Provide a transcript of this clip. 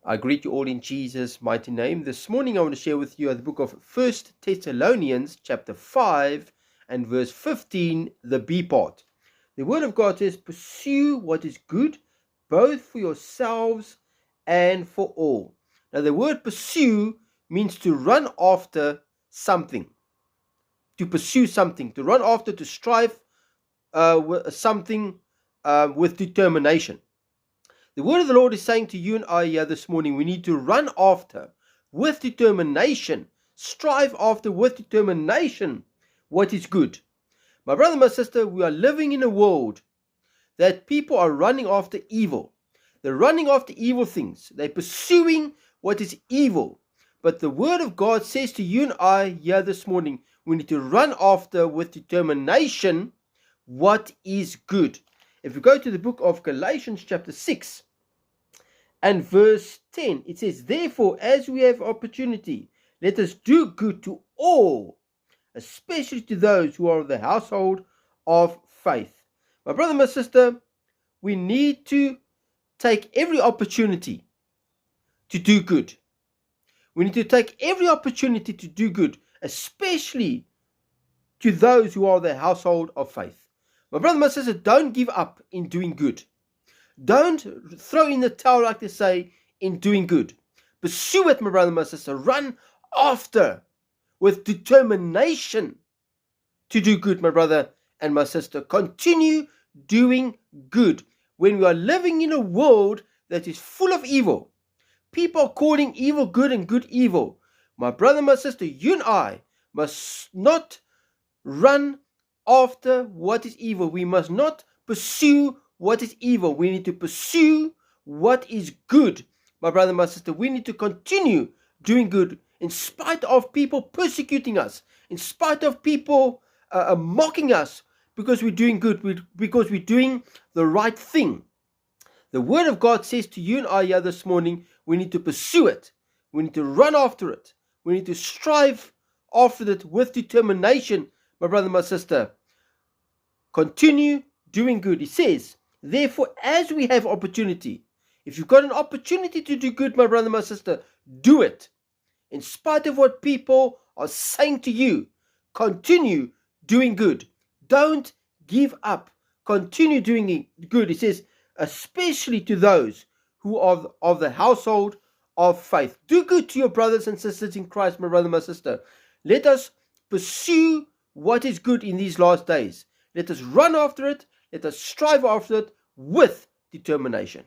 I greet you all in Jesus' mighty name. This morning I want to share with you the book of 1 Thessalonians chapter 5 and verse 15, the B part. The word of God says, pursue what is good, both for yourselves and for all. Now the word pursue means to run after something. To pursue something, to run after, to strive something with determination. The word of the Lord is saying to you and I here this morning, we need to run after with determination, strive after with determination what is good. My brother, my sister, we are living in a world that people are running after evil. They're running after evil things. They're pursuing what is evil. But the word of God says to you and I here this morning, we need to run after with determination what is good. If we go to the book of Galatians chapter 6 and verse 10, it says, therefore, as we have opportunity, let us do good to all, especially to those who are of the household of faith. My brother, my sister, we need to take every opportunity to do good. We need to take every opportunity to do good, especially to those who are the household of faith. My brother, my sister, don't give up in doing good. Don't throw in the towel, like they say, in doing good. Pursue it, my brother, my sister. Run after with determination to do good, my brother and my sister. Continue doing good. When we are living in a world that is full of evil, people are calling evil good and good evil. My brother, my sister, you and I must not run after what is evil. We must not pursue what is evil. We need to pursue what is good. My brother, my sister, we need to continue doing good in spite of people persecuting us, in spite of people mocking us, because we're doing good, because we're doing the right thing. The word of God says to you and I here this morning, we need to pursue it. We need to run after it. We need to strive after it with determination. My brother, my sister, continue doing good. He says, therefore, as we have opportunity, if you've got an opportunity to do good, my brother, my sister, do it. In spite of what people are saying to you, continue doing good. Don't give up. Continue doing good. He says, especially to those who are of the household of faith. Do good to your brothers and sisters in Christ, my brother, my sister. Let us pursue what is good in these last days. Let us run after it. Let us strive after it with determination.